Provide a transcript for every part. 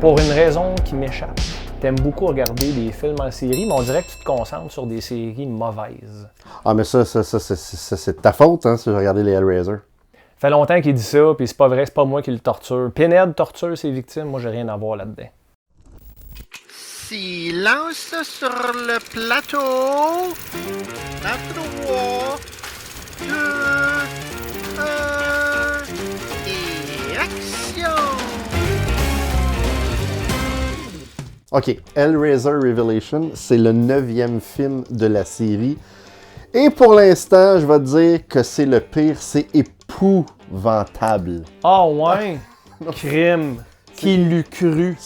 Pour une raison qui m'échappe. T'aimes beaucoup regarder des films en série, mais on dirait que tu te concentres sur des séries mauvaises. Ah, mais ça c'est de ta faute, hein, si j'ai regardé les Hellraiser. Fait longtemps qu'il dit ça, puis c'est pas vrai, c'est pas moi qui le torture. Pinhead torture ses victimes, moi j'ai rien à voir là-dedans. Silence sur le plateau. À 3, 2, 1, et action! OK, Hellraiser Revelation, c'est le 9e film de la série. Et pour l'instant, je vais te dire que c'est le pire, c'est épouvantable. Ah ouais? Crime! Qui l'eût cru?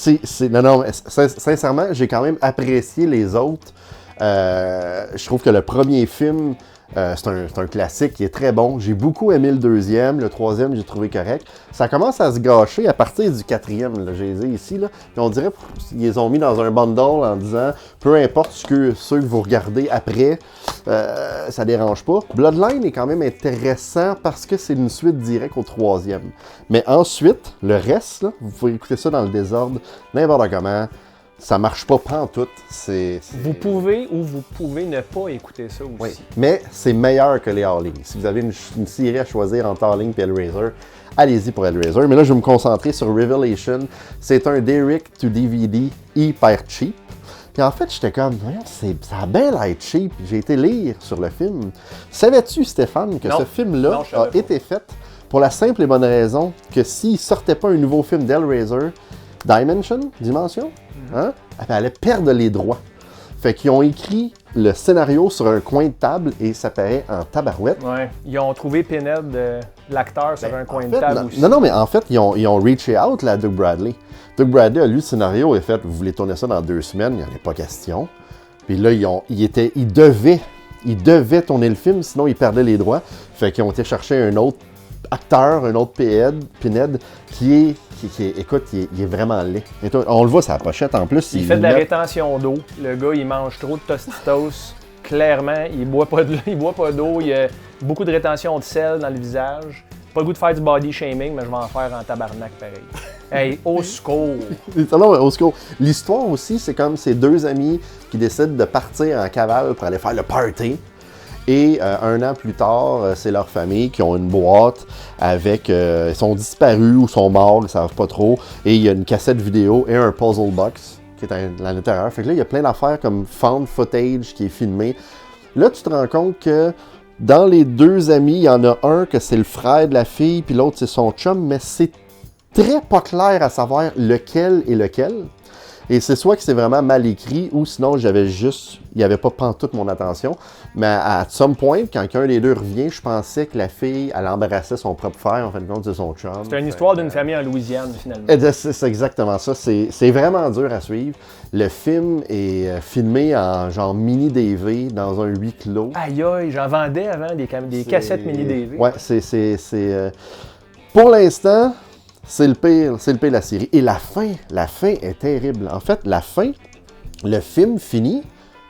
Non, mais sincèrement, j'ai quand même apprécié les autres. Je trouve que le premier film, c'est un classique qui est très bon. J'ai beaucoup aimé le deuxième. Le troisième, j'ai trouvé correct. Ça commence à se gâcher à partir du quatrième. Là, j'ai les ici. Là. Puis on dirait qu'ils les ont mis dans un bundle en disant peu importe ceux que vous regardez après, ça dérange pas. Bloodline est quand même intéressant parce que c'est une suite directe au troisième. Mais ensuite, le reste, là, vous pouvez écouter ça dans le désordre, n'importe comment. Ça marche pas pantoute. Vous pouvez ou vous pouvez ne pas écouter ça aussi. Oui, mais c'est meilleur que les Howling. Si vous avez une série à choisir entre Howling et Hellraiser, allez-y pour Hellraiser. Mais là, je vais me concentrer sur Revelation. C'est un direct to DVD hyper cheap. Puis en fait, j'étais comme, ça a bien l'air cheap. J'ai été lire sur le film. Savais-tu, Stéphane, que ce film-là a été fait pour la simple et bonne raison que s'il sortait pas un nouveau film d'Hellraiser, Dimension, hein, elle allait perdre les droits. Fait qu'ils ont écrit le scénario sur un coin de table et ça paraît en tabarouette. Ouais. Ils ont trouvé Pinhead, l'acteur, sur un coin de table aussi. Non, mais en fait, ils ont reaché out là, à Doug Bradley. Doug Bradley a lu le scénario et fait, vous voulez tourner ça dans 2 semaines, il n'y en a pas question. Puis là, ils devaient tourner le film, sinon ils perdaient les droits. Fait qu'ils ont été chercher un autre acteur, un autre Pinhead, qui est vraiment laid. On le voit sur la pochette en plus. Il fait de la rétention d'eau. Le gars, il mange trop de Tostitos. Clairement, il boit pas d'eau. Il a beaucoup de rétention de sel dans le visage. Pas le goût de faire du body shaming, mais je vais en faire en tabarnak pareil. Hey, au secours! Non, au secours. L'histoire aussi, c'est comme ces 2 amis qui décident de partir en cavale pour aller faire le party. Et 1 an plus tard, c'est leur famille qui ont une boîte avec... ils sont disparus ou sont morts, ils ne savent pas trop. Et il y a une cassette vidéo et un puzzle box qui est à l'intérieur. Fait que là, il y a plein d'affaires comme found footage qui est filmé. Là, tu te rends compte que dans les 2 amis, il y en a un que c'est le frère de la fille, puis l'autre, c'est son chum. Mais c'est très pas clair à savoir lequel est lequel. Et c'est soit que c'est vraiment mal écrit, ou sinon, il n'y avait pas pantoute mon attention. Mais à some point, quand un des 2 revient, je pensais que la fille, elle embrassait son propre frère, en fin de compte, c'est son chum. C'est une histoire d'une famille en Louisiane, finalement. C'est exactement ça. C'est vraiment dur à suivre. Le film est filmé en genre mini-DV dans un huis clos. Aïe aïe, j'en vendais avant des cassettes mini-DV. Ouais, pour l'instant... C'est le pire de la série. Et la fin est terrible. En fait, la fin, le film finit,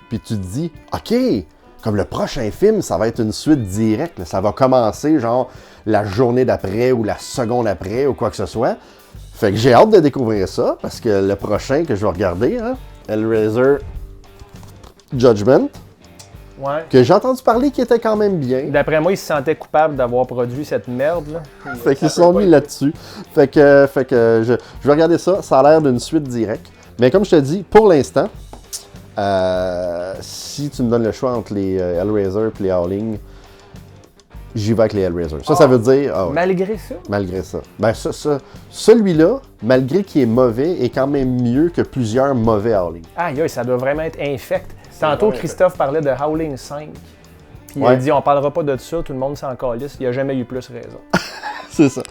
puis tu te dis, OK, comme le prochain film, ça va être une suite directe. Là. Ça va commencer, genre, la journée d'après ou la seconde après ou quoi que ce soit. Fait que j'ai hâte de découvrir ça, parce que le prochain que je vais regarder, hein, Hellraiser Judgment, ouais. Que j'ai entendu parler qui était quand même bien. D'après moi, ils se sentaient coupables d'avoir produit cette merde. Là. Fait qu'ils se sont mis là-dessus. Fait que je vais regarder ça. Ça a l'air d'une suite directe. Mais comme je te dis, pour l'instant, si tu me donnes le choix entre les Hellraiser et les Howling, j'y vais avec les Hellraiser. Ça veut dire... Oh, malgré ça? Malgré ça. Ben celui-là, malgré qu'il est mauvais, est quand même mieux que plusieurs mauvais Howling. Aïe, ça doit vraiment être infect. Tantôt, Christophe parlait de Howling 5. Puis il a dit, on parlera pas de ça, tout le monde s'en calisse. Il a jamais eu plus raison. C'est ça.